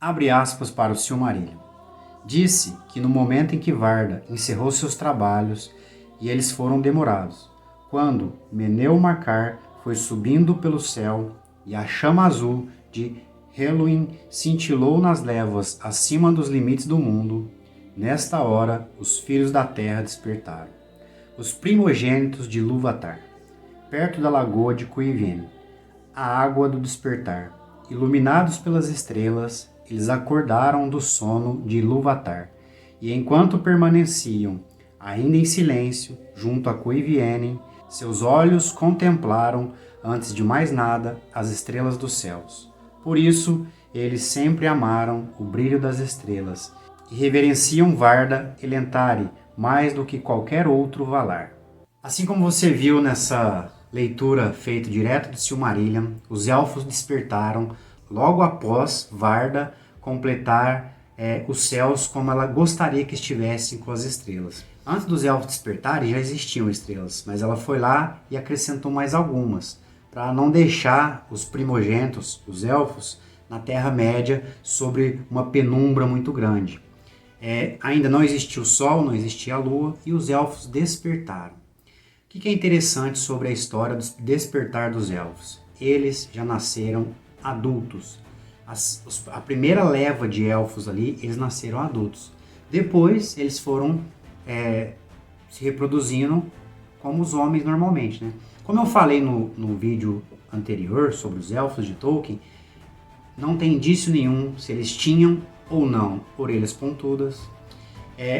Abre aspas para o Silmarillion. Disse que no momento em que Varda encerrou seus trabalhos, e eles foram demorados, quando Meneu Macar foi subindo pelo céu e a chama azul de Helluin cintilou nas léguas acima dos limites do mundo, nesta hora os filhos da terra despertaram, os primogênitos de Ilúvatar, perto da lagoa de Cuiviene, a água do despertar. Iluminados pelas estrelas, eles acordaram do sono de Ilúvatar, e enquanto permaneciam, ainda em silêncio, junto a Cuiviene, seus olhos contemplaram, antes de mais nada, as estrelas dos céus. Por isso, eles sempre amaram o brilho das estrelas, e reverenciam Varda Elentari mais do que qualquer outro Valar. Assim como você viu nessa leitura feita direto do Silmarillion, os elfos despertaram logo após Varda completar os céus como ela gostaria que estivessem com as estrelas. Antes dos elfos despertarem já existiam estrelas, mas ela foi lá e acrescentou mais algumas, para não deixar os primogênitos, os elfos, na Terra-média sobre uma penumbra muito grande. Ainda não existia o Sol, não existia a Lua, e os elfos despertaram. O que é interessante sobre a história do despertar dos elfos? Eles já nasceram adultos. A primeira leva de elfos ali, eles nasceram adultos. Depois, eles foram se reproduzindo como os homens normalmente, né? Como eu falei no vídeo anterior sobre os elfos de Tolkien, não tem indício nenhum se eles tinham ou não orelhas pontudas.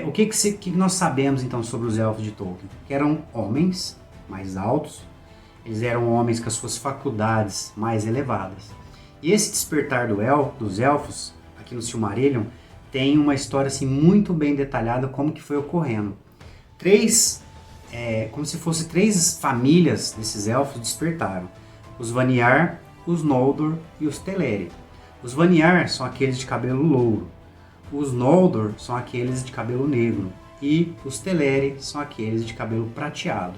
O que nós sabemos então sobre os elfos de Tolkien? Que eram homens mais altos, eles eram homens com as suas faculdades mais elevadas. E esse despertar dos elfos, aqui no Silmarillion, tem uma história assim, muito bem detalhada como que foi ocorrendo. Como se fosse três famílias desses elfos despertaram. Os Vanyar, os Noldor e os Teleri. Os Vanyar são aqueles de cabelo louro. Os Noldor são aqueles de cabelo negro. E os Teleri são aqueles de cabelo prateado.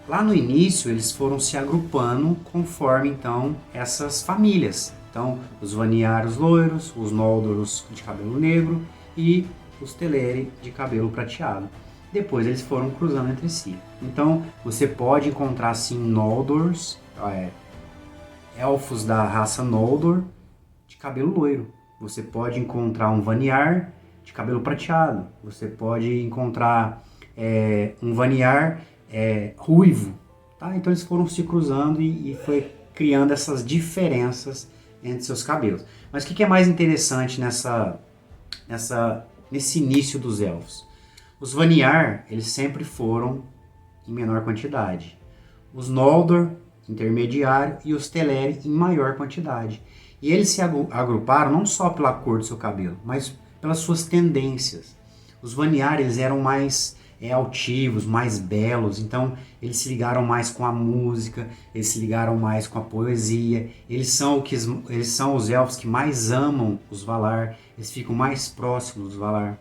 Lá no início eles foram se agrupando conforme então essas famílias. Então os Vanyar os loiros, os Noldor os de cabelo negro e os Teleri de cabelo prateado. Depois eles foram cruzando entre si. Então você pode encontrar assim Noldors, elfos da raça Noldor de cabelo loiro. Você pode encontrar um Vanyar de cabelo prateado. Você pode encontrar um Vanyar ruivo. Tá? Então eles foram se cruzando e foi criando essas diferenças entre seus cabelos. Mas o que é mais interessante nesse início dos elfos? Os Vanyar, eles sempre foram em menor quantidade. Os Noldor, intermediário, e os Teleri em maior quantidade. E eles se agruparam não só pela cor do seu cabelo, mas pelas suas tendências. Os Vanyar, eles eram mais altivos, mais belos, então eles se ligaram mais com a música, eles se ligaram mais com a poesia, eles são os elfos que mais amam os Valar, eles ficam mais próximos dos Valar.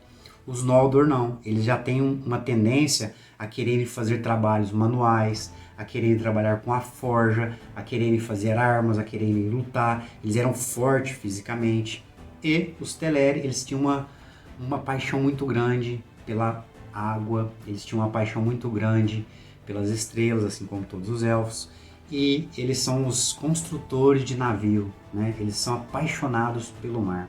Os Noldor não, eles já têm uma tendência a quererem fazer trabalhos manuais, a quererem trabalhar com a forja, a quererem fazer armas, a quererem lutar, eles eram fortes fisicamente. E os Teleri, eles tinham uma paixão muito grande pela água, eles tinham uma paixão muito grande pelas estrelas, assim como todos os elfos, e eles são os construtores de navio, né? Eles são apaixonados pelo mar.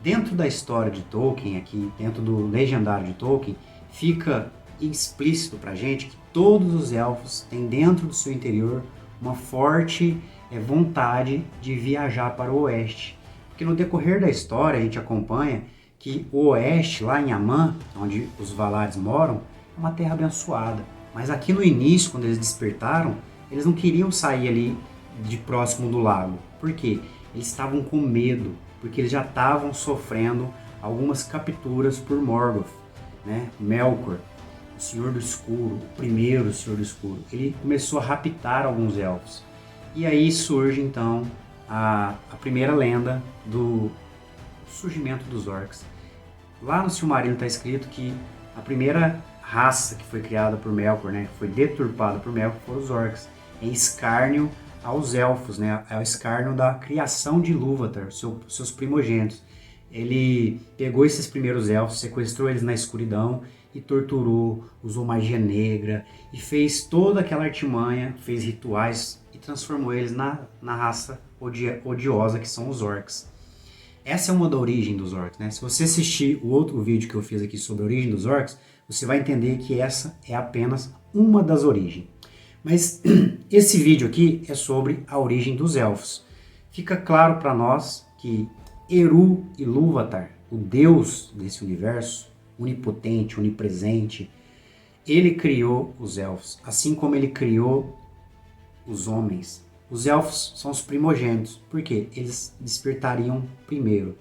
Dentro da história de Tolkien, aqui dentro do legendário de Tolkien, fica explícito pra gente que todos os elfos têm dentro do seu interior uma forte vontade de viajar para o oeste. Porque no decorrer da história a gente acompanha que o oeste, lá em Aman, onde os Valares moram, é uma terra abençoada. Mas aqui no início, quando eles despertaram, eles não queriam sair ali de próximo do lago. Por quê? Eles estavam com medo, porque eles já estavam sofrendo algumas capturas por Morgoth, né? Melkor, o Senhor do Escuro, o primeiro Senhor do Escuro. Ele começou a raptar alguns elfos. E aí surge então a primeira lenda do surgimento dos orcs. Lá no Silmarillion está escrito que a primeira raça que foi criada por Melkor, né, que foi deturpada por Melkor, foram os orcs, em escárnio aos elfos, né, ao escárnio da criação de Ilúvatar, seus primogênitos. Ele pegou esses primeiros elfos, sequestrou eles na escuridão e torturou, usou magia negra e fez toda aquela artimanha, fez rituais e transformou eles na raça odiosa que são os orcs. Essa é uma da origem dos orcs, né? Se você assistir o outro vídeo que eu fiz aqui sobre a origem dos orcs, você vai entender que essa é apenas uma das origens. Mas esse vídeo aqui é sobre a origem dos elfos. Fica claro para nós que Eru Ilúvatar, o deus desse universo, onipotente, onipresente, ele criou os elfos, assim como ele criou os homens. Os elfos são os primogênitos, porque eles despertariam primeiro.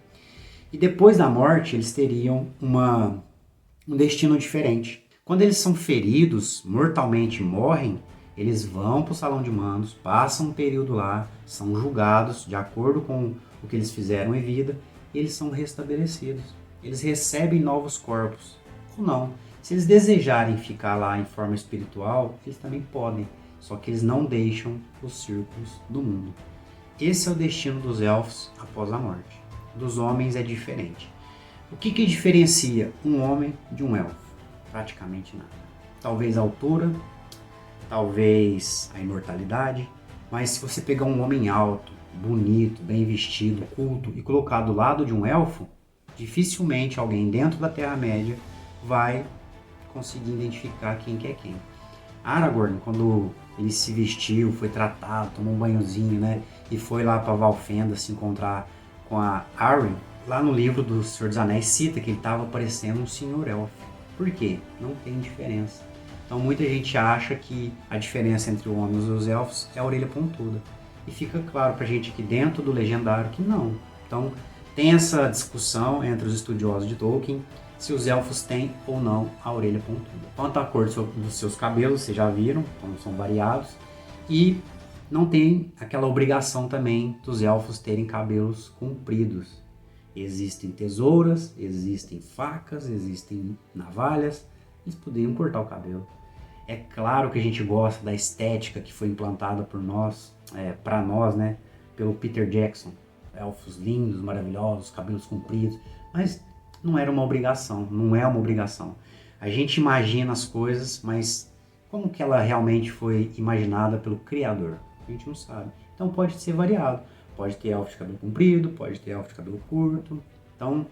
E depois da morte, eles teriam um destino diferente. Quando eles são feridos, mortalmente morrem, eles vão para o salão de mandos, passam um período lá, são julgados de acordo com o que eles fizeram em vida, e eles são restabelecidos. Eles recebem novos corpos, ou não. Se eles desejarem ficar lá em forma espiritual, eles também podem, só que eles não deixam os círculos do mundo. Esse é o destino dos elfos após a morte. Dos homens é diferente. O que diferencia um homem de um elfo? Praticamente nada. Talvez a altura, talvez a imortalidade, mas se você pegar um homem alto, bonito, bem vestido, culto e colocar do lado de um elfo, dificilmente alguém dentro da Terra-média vai conseguir identificar quem que é quem. Aragorn, quando ele se vestiu, foi tratado, tomou um banhozinho, né, e foi lá para Valfenda se encontrar com a Arwen, lá no livro do Senhor dos Anéis cita que ele estava parecendo um senhor elfo. Por quê? Não tem diferença. Então muita gente acha que a diferença entre os homens e os elfos é a orelha pontuda. E fica claro pra gente aqui dentro do Legendário que não. Então tem essa discussão entre os estudiosos de Tolkien se os elfos têm ou não a orelha pontuda. Quanto à cor dos seus cabelos, vocês já viram, como são variados. E não tem aquela obrigação também dos elfos terem cabelos compridos. Existem tesouras, existem facas, existem navalhas, eles poderiam cortar o cabelo. É claro que a gente gosta da estética que foi implantada por nós, para nós, né, pelo Peter Jackson. Elfos lindos, maravilhosos, cabelos compridos, mas não era uma obrigação, não é uma obrigação. A gente imagina as coisas, mas como que ela realmente foi imaginada pelo Criador? A gente não sabe. Então pode ser variado. Pode ter elfo de cabelo comprido, pode ter elfo de cabelo curto. Então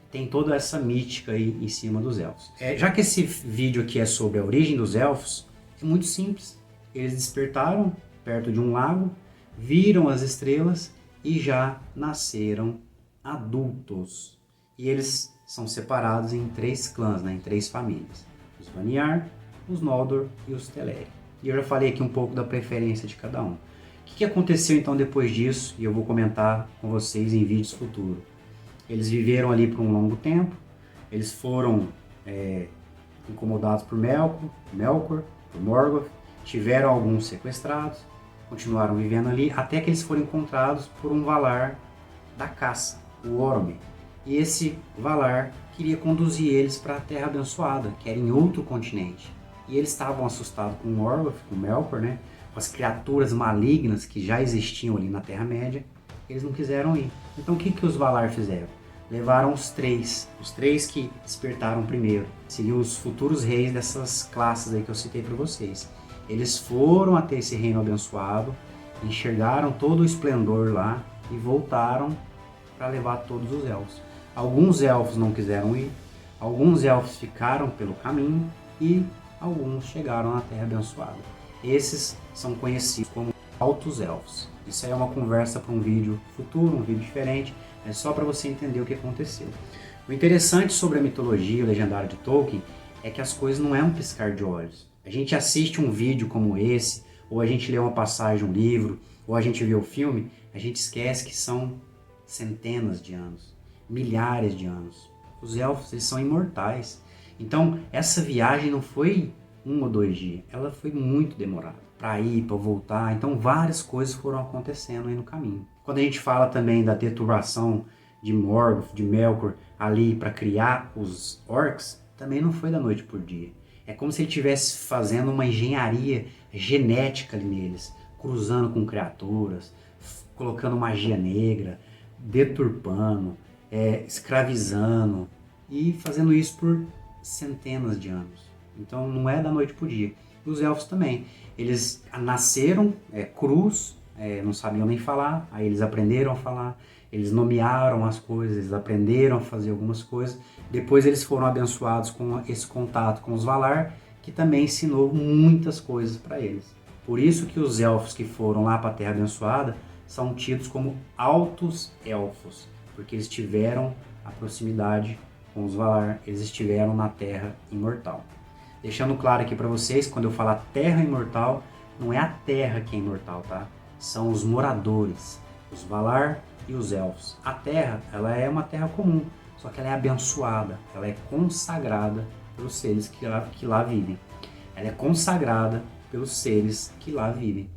tem toda essa mística aí em cima dos elfos. Já que esse vídeo aqui é sobre a origem dos elfos, é muito simples. Eles despertaram perto de um lago, viram as estrelas e já nasceram adultos. E eles são separados em 3 clãs, né, em 3 famílias. Os Vanyar, os Noldor e os Teleri. E eu já falei aqui um pouco da preferência de cada um. O que aconteceu então depois disso? E eu vou comentar com vocês em vídeos futuros. Eles viveram ali por um longo tempo. Eles foram incomodados por Melkor, por Morgoth. Tiveram alguns sequestrados. Continuaram vivendo ali até que eles foram encontrados por um Valar da caça, o Orome. E esse Valar queria conduzir eles para a Terra Abençoada, que era em outro continente. E eles estavam assustados com Morgoth, com Melkor, né? Com as criaturas malignas que já existiam ali na Terra-média. Eles não quiseram ir. Então o que os Valar fizeram? Levaram os três que despertaram primeiro. Seriam os futuros reis dessas classes aí que eu citei para vocês. Eles foram até esse reino abençoado, enxergaram todo o esplendor lá e voltaram para levar todos os elfos. Alguns elfos não quiseram ir, alguns elfos ficaram pelo caminho e alguns chegaram na Terra Abençoada. Esses são conhecidos como Altos Elfos. Isso aí é uma conversa para um vídeo futuro, um vídeo diferente, é só para você entender o que aconteceu. O interessante sobre a mitologia legendária de Tolkien é que as coisas não é um piscar de olhos. A gente assiste um vídeo como esse, ou a gente lê uma passagem, um livro, ou a gente vê o filme, a gente esquece que são centenas de anos, milhares de anos. Os elfos, eles são imortais. Então, essa viagem não foi 1 ou 2 dias, ela foi muito demorada. Para ir, para voltar, então várias coisas foram acontecendo aí no caminho. Quando a gente fala também da deturpação de Morgoth, de Melkor, ali para criar os orcs, também não foi da noite por dia. É como se ele estivesse fazendo uma engenharia genética ali neles, cruzando com criaturas, colocando magia negra, deturpando, escravizando e fazendo isso por centenas de anos. Então não é da noite para o dia. E os elfos também. Eles nasceram crus, não sabiam nem falar, aí eles aprenderam a falar, eles nomearam as coisas, eles aprenderam a fazer algumas coisas. Depois eles foram abençoados com esse contato com os Valar, que também ensinou muitas coisas para eles. Por isso que os elfos que foram lá para a Terra Abençoada são tidos como altos elfos, porque eles tiveram a proximidade com os Valar, eles estiveram na Terra Imortal. Deixando claro aqui para vocês, quando eu falar Terra Imortal, não é a Terra que é imortal, tá? São os moradores, os Valar e os Elfos. A Terra, ela é uma terra comum, só que ela é abençoada, ela é consagrada pelos seres que lá vivem. Ela é consagrada pelos seres que lá vivem.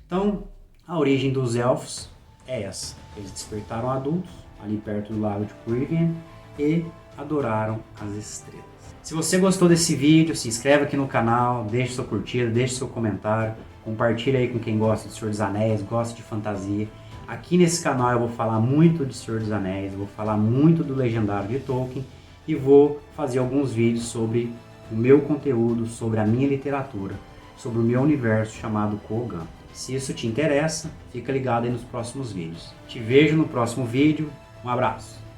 Então, a origem dos Elfos é essa. Eles despertaram adultos, ali perto do lago de Quirion, e adoraram as estrelas. Se você gostou desse vídeo, se inscreve aqui no canal, deixe sua curtida, deixe seu comentário, compartilha aí com quem gosta de Senhor dos Anéis, gosta de fantasia. Aqui nesse canal eu vou falar muito de Senhor dos Anéis, vou falar muito do Legendário de Tolkien e vou fazer alguns vídeos sobre o meu conteúdo, sobre a minha literatura, sobre o meu universo chamado Kogan. Se isso te interessa, fica ligado aí nos próximos vídeos. Te vejo no próximo vídeo, um abraço!